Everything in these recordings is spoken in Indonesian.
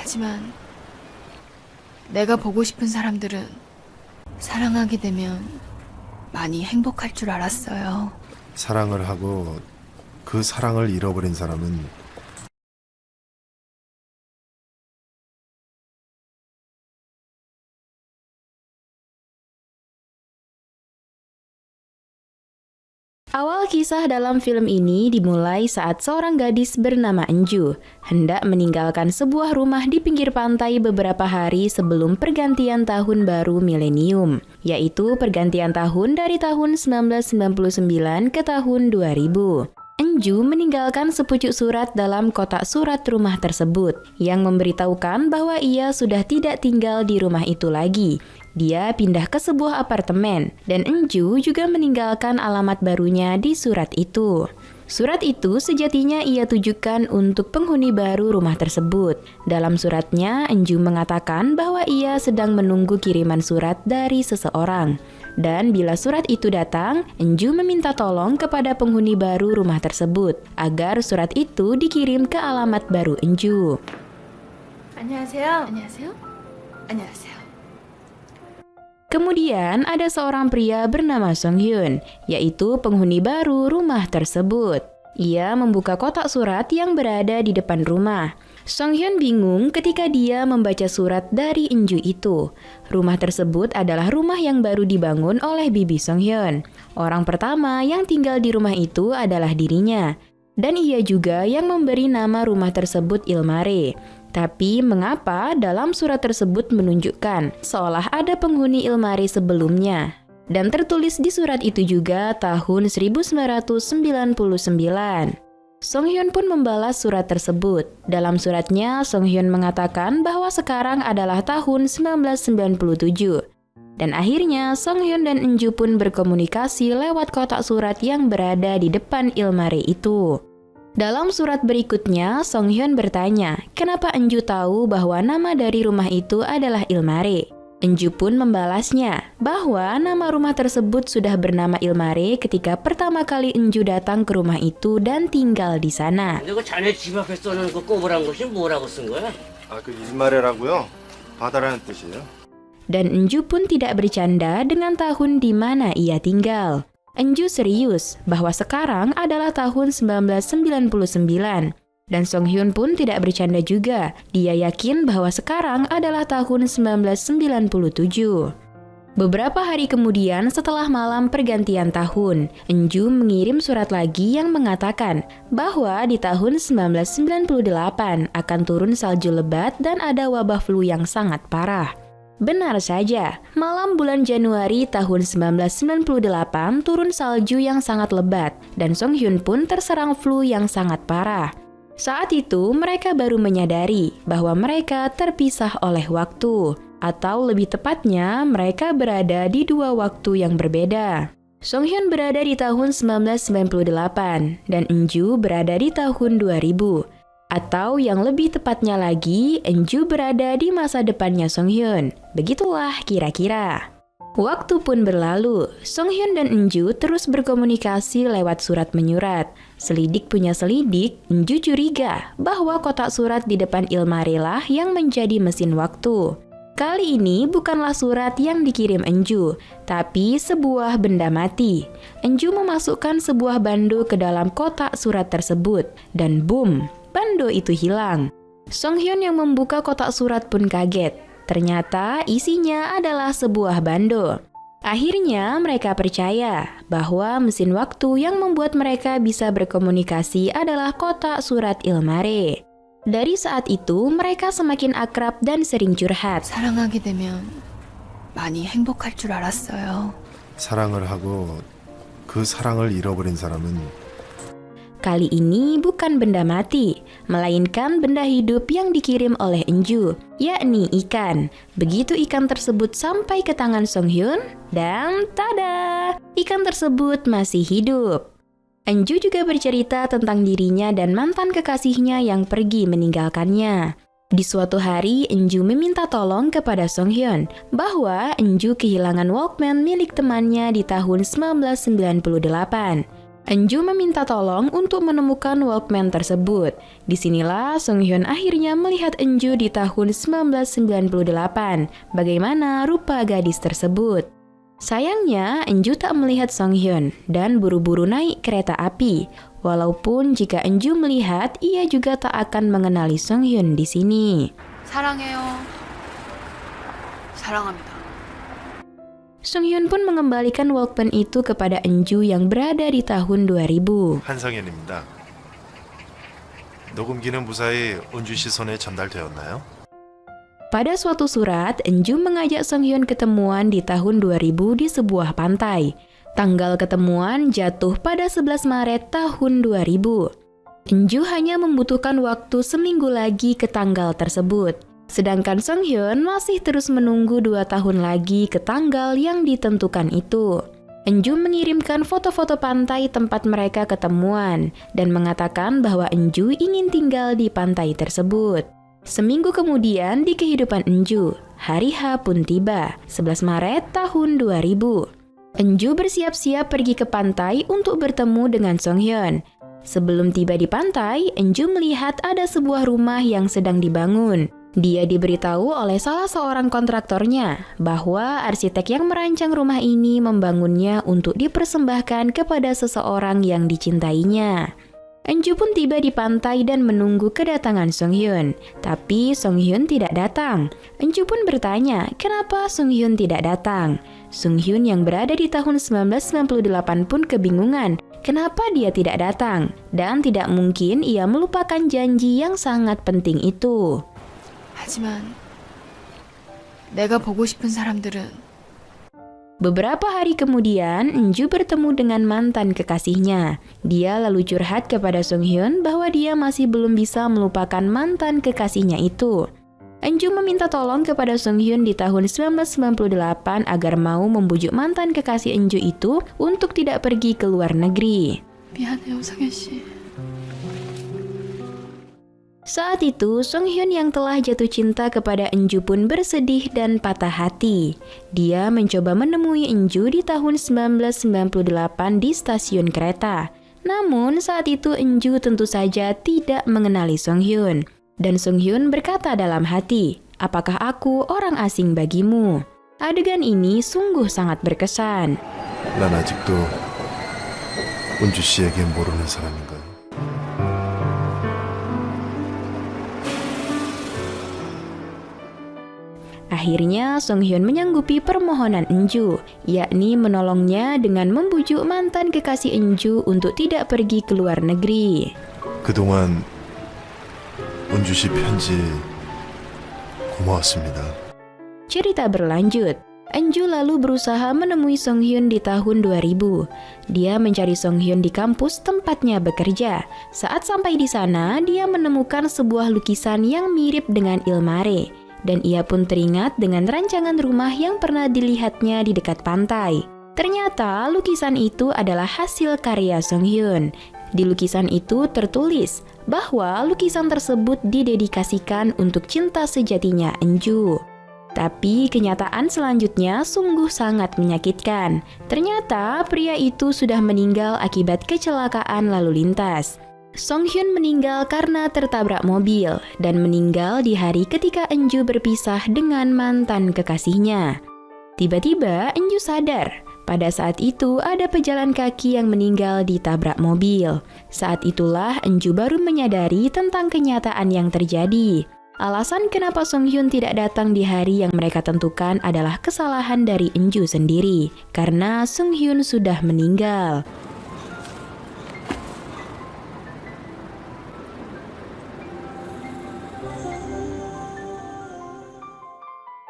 하지만 내가 보고 싶은 사람들은 사랑하게 되면 많이 행복할 줄 알았어요. 사랑을 하고 그 사랑을 잃어버린 사람은 Awal kisah dalam film ini dimulai saat seorang gadis bernama Enju hendak meninggalkan sebuah rumah di pinggir pantai beberapa hari sebelum pergantian tahun baru milenium, yaitu pergantian tahun dari tahun 1999 ke tahun 2000. Enju meninggalkan sepucuk surat dalam kotak surat rumah tersebut yang memberitahukan bahwa ia sudah tidak tinggal di rumah itu lagi. Dia pindah ke sebuah apartemen, dan Enju juga meninggalkan alamat barunya di surat itu. Surat itu sejatinya ia tujukan untuk penghuni baru rumah tersebut. Dalam suratnya, Enju mengatakan bahwa ia sedang menunggu kiriman surat dari seseorang. Dan bila surat itu datang, Enju meminta tolong kepada penghuni baru rumah tersebut agar surat itu dikirim ke alamat baru Enju. 안녕하세요. 안녕하세요. 안녕하세요. Kemudian ada seorang pria bernama Song Hyun, yaitu penghuni baru rumah tersebut. Ia membuka kotak surat yang berada di depan rumah. Song Hyun bingung ketika dia membaca surat dari Enju itu. Rumah tersebut adalah rumah yang baru dibangun oleh bibi Song Hyun. Orang pertama yang tinggal di rumah itu adalah dirinya. Dan ia juga yang memberi nama rumah tersebut Ilmare. Tapi mengapa dalam surat tersebut menunjukkan seolah ada penghuni Ilmare sebelumnya? Dan tertulis di surat itu juga tahun 1999. Song Hyun pun membalas surat tersebut. Dalam suratnya, Song Hyun mengatakan bahwa sekarang adalah tahun 1997. Dan akhirnya, Song Hyun dan Enju pun berkomunikasi lewat kotak surat yang berada di depan Ilmare itu. Dalam surat berikutnya, Song Hyun bertanya, kenapa Enju tahu bahwa nama dari rumah itu adalah Ilmare? Enju pun membalasnya bahwa nama rumah tersebut sudah bernama Ilmare ketika pertama kali Enju datang ke rumah itu dan tinggal di sana. 근데 그 자네 집 앞에 써놓은 그 꼬부란 것이 뭐라고 쓴 거야? 그 일마레라고요? 바다라는 뜻이에요. Dan Enju pun tidak bercanda dengan tahun di mana ia tinggal. Enju serius bahwa sekarang adalah tahun 1999. Dan Song Hyun pun tidak bercanda juga. Dia yakin bahwa sekarang adalah tahun 1997. Beberapa hari kemudian setelah malam pergantian tahun, Enju mengirim surat lagi yang mengatakan bahwa di tahun 1998 akan turun salju lebat dan ada wabah flu yang sangat parah. Benar saja, malam bulan Januari tahun 1998 turun salju yang sangat lebat dan Song Hyun pun terserang flu yang sangat parah. Saat itu mereka baru menyadari bahwa mereka terpisah oleh waktu, atau lebih tepatnya mereka berada di dua waktu yang berbeda. Song Hyun berada di tahun 1998 dan Enju berada di tahun 2000. Atau yang lebih tepatnya lagi, Enju berada di masa depannya Song Hyun. Begitulah kira-kira. Waktu pun berlalu, Song Hyun dan Enju terus berkomunikasi lewat surat menyurat. Selidik punya selidik, Enju curiga bahwa kotak surat di depan Ilmare lah yang menjadi mesin waktu. Kali ini bukanlah surat yang dikirim Enju, tapi sebuah benda mati. Enju memasukkan sebuah bando ke dalam kotak surat tersebut, dan boom! Bando itu hilang. Song Hyun yang membuka kotak surat pun kaget. Ternyata isinya adalah sebuah bando. Akhirnya mereka percaya bahwa mesin waktu yang membuat mereka bisa berkomunikasi adalah kotak surat Ilmare. Dari saat itu mereka semakin akrab dan sering curhat. 사랑하게 되면 많이 행복할 줄 알았어요. 사랑을 하고 그 사랑을 잃어버린 사람은 Kali ini bukan benda mati, melainkan benda hidup yang dikirim oleh Enju, yakni ikan. Begitu ikan tersebut sampai ke tangan Song Hyun, dan tada! Ikan tersebut masih hidup. Enju juga bercerita tentang dirinya dan mantan kekasihnya yang pergi meninggalkannya. Di suatu hari, Enju meminta tolong kepada Song Hyun bahwa Enju kehilangan Walkman milik temannya di tahun 1998. Enju meminta tolong untuk menemukan Walkman tersebut. Disinilah Sung Hyun akhirnya melihat Enju di tahun 1998, bagaimana rupa gadis tersebut. Sayangnya, Enju tak melihat Sung Hyun dan buru-buru naik kereta api. Walaupun jika Enju melihat, ia juga tak akan mengenali Sung Hyun di sini. 사랑해요. 사랑합니다. Sung Hyun pun mengembalikan Walkman itu kepada Enju yang berada di tahun 2000. 한성현입니다. 녹음기는 무사히 은주 씨 손에 전달되었나요? Pada suatu surat, Enju mengajak Sung Hyun ketemuan di tahun 2000 di sebuah pantai. Tanggal ketemuan jatuh pada 11 Maret tahun 2000. Enju hanya membutuhkan waktu seminggu lagi ke tanggal tersebut. Sedangkan Sung Hyun masih terus menunggu 2 tahun lagi ke tanggal yang ditentukan itu. Enju mengirimkan foto-foto pantai tempat mereka ketemuan dan mengatakan bahwa Enju ingin tinggal di pantai tersebut. Seminggu kemudian di kehidupan Enju, hari H pun tiba, 11 Maret tahun 2000. Enju bersiap-siap pergi ke pantai untuk bertemu dengan Sung Hyun. Sebelum tiba di pantai, Enju melihat ada sebuah rumah yang sedang dibangun. Dia diberitahu oleh salah seorang kontraktornya bahwa arsitek yang merancang rumah ini membangunnya untuk dipersembahkan kepada seseorang yang dicintainya. Enju pun tiba di pantai dan menunggu kedatangan Sung Hyun, tapi Sung Hyun tidak datang. Enju pun bertanya, kenapa Sung Hyun tidak datang? Sung Hyun yang berada di tahun 1998 pun kebingungan, kenapa dia tidak datang? Dan tidak mungkin ia melupakan janji yang sangat penting itu. 하지만 내가 보고 싶은 사람들은 Beberapa hari kemudian, Enju bertemu dengan mantan kekasihnya. Dia lalu curhat kepada Sung Hyun bahwa dia masih belum bisa melupakan mantan kekasihnya itu. Enju meminta tolong kepada Sung Hyun di tahun 1998 agar mau membujuk mantan kekasih Enju itu untuk tidak pergi ke luar negeri. 미안해요, 상현 씨. Saat itu, Sung Hyun yang telah jatuh cinta kepada Enju pun bersedih dan patah hati. Dia mencoba menemui Enju di tahun 1998 di stasiun kereta. Namun saat itu Enju tentu saja tidak mengenali Sung Hyun. Dan Sung Hyun berkata dalam hati, "Apakah aku orang asing bagimu?" Adegan ini sungguh sangat berkesan. 난 아직도 은주 씨에게 모르는 사람인가요? Akhirnya Sung Hyun menyanggupi permohonan Enju, yakni menolongnya dengan membujuk mantan kekasih Enju untuk tidak pergi ke luar negeri. 그동안 은주 씨 편지 고마웠습니다. Cerita berlanjut. Enju lalu berusaha menemui Sung Hyun di tahun 2000. Dia mencari Sung Hyun di kampus tempatnya bekerja. Saat sampai di sana, dia menemukan sebuah lukisan yang mirip dengan Ilmare. Dan ia pun teringat dengan rancangan rumah yang pernah dilihatnya di dekat pantai. Ternyata lukisan itu adalah hasil karya Sung Hyun. Di lukisan itu tertulis bahwa lukisan tersebut didedikasikan untuk cinta sejatinya Enju. Tapi kenyataan selanjutnya sungguh sangat menyakitkan. Ternyata pria itu sudah meninggal akibat kecelakaan lalu lintas. Sung Hyun meninggal karena tertabrak mobil dan meninggal di hari ketika Enju berpisah dengan mantan kekasihnya. Tiba-tiba Enju sadar, pada saat itu ada pejalan kaki yang meninggal ditabrak mobil. Saat itulah Enju baru menyadari tentang kenyataan yang terjadi. Alasan kenapa Sung Hyun tidak datang di hari yang mereka tentukan adalah kesalahan dari Enju sendiri, karena Sung Hyun sudah meninggal.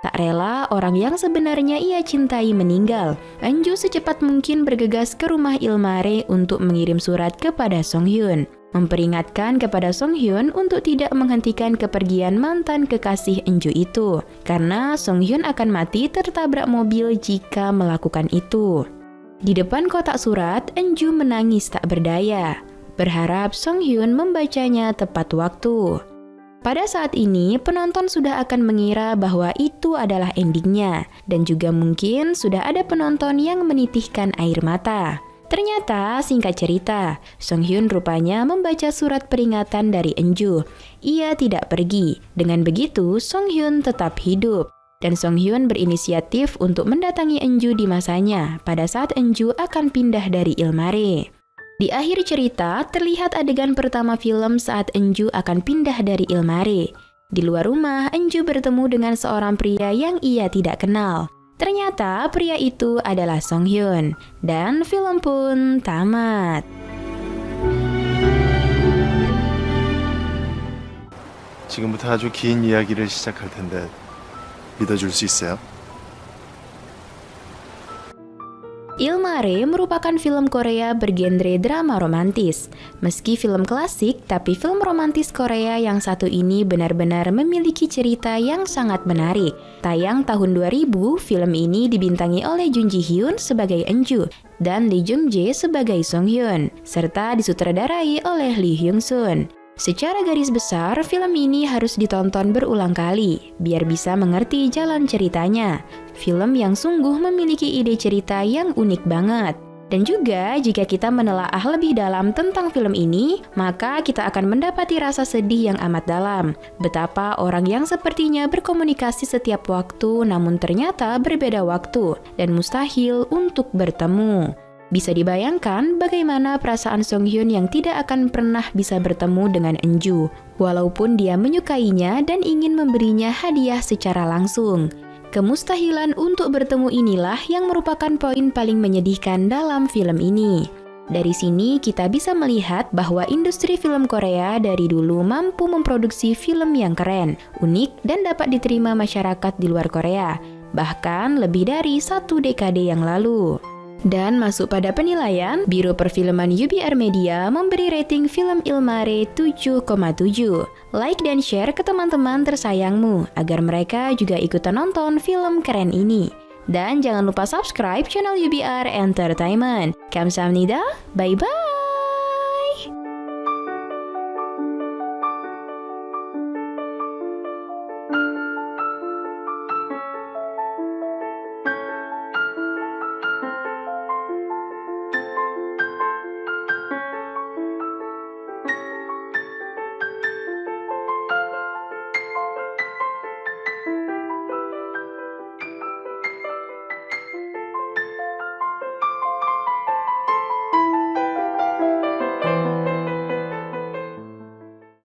Tak rela orang yang sebenarnya ia cintai meninggal, Enju secepat mungkin bergegas ke rumah Ilmare untuk mengirim surat kepada Sung Hyun, memperingatkan kepada Sung Hyun untuk tidak menghentikan kepergian mantan kekasih Enju itu, karena Sung Hyun akan mati tertabrak mobil jika melakukan itu. Di depan kotak surat, Enju menangis tak berdaya, berharap Sung Hyun membacanya tepat waktu. Pada saat ini, penonton sudah akan mengira bahwa itu adalah endingnya, dan juga mungkin sudah ada penonton yang menitihkan air mata. Ternyata, singkat cerita, Song Hyun rupanya membaca surat peringatan dari Enju. Ia tidak pergi. Dengan begitu, Song Hyun tetap hidup. Dan Song Hyun berinisiatif untuk mendatangi Enju di masanya pada saat Enju akan pindah dari Ilmare. Di akhir cerita, terlihat adegan pertama film saat Enju akan pindah dari Ilmare. Di luar rumah, Enju bertemu dengan seorang pria yang ia tidak kenal. Ternyata pria itu adalah Song Hyun. Dan film pun tamat. 지금부터 아주 긴 이야기를 시작할 텐데 믿어줄 수 있어요? Ilmare merupakan film Korea bergenre drama romantis. Meski film klasik, tapi film romantis Korea yang satu ini benar-benar memiliki cerita yang sangat menarik. Tayang tahun 2000, film ini dibintangi oleh Jun Ji Hyun sebagai Enju dan Lee Jung Jae sebagai Song Hyun, serta disutradarai oleh Lee Hyung Sun. Secara garis besar, film ini harus ditonton berulang kali, biar bisa mengerti jalan ceritanya. Film yang sungguh memiliki ide cerita yang unik banget. Dan juga, jika kita menelaah lebih dalam tentang film ini, maka kita akan mendapati rasa sedih yang amat dalam. Betapa orang yang sepertinya berkomunikasi setiap waktu, namun ternyata berbeda waktu, dan mustahil untuk bertemu. Bisa dibayangkan bagaimana perasaan Song Hyun yang tidak akan pernah bisa bertemu dengan Enju, walaupun dia menyukainya dan ingin memberinya hadiah secara langsung. Kemustahilan untuk bertemu inilah yang merupakan poin paling menyedihkan dalam film ini. Dari sini kita bisa melihat bahwa industri film Korea dari dulu mampu memproduksi film yang keren, unik, dan dapat diterima masyarakat di luar Korea, bahkan lebih dari 1 dekade yang lalu. Dan masuk pada penilaian, Biro Perfilman UBR Media memberi rating film Ilmare 7,7. Like dan share ke teman-teman tersayangmu agar mereka juga ikutan nonton film keren ini. Dan jangan lupa subscribe channel UBR Entertainment. Kamsahamnida, bye-bye!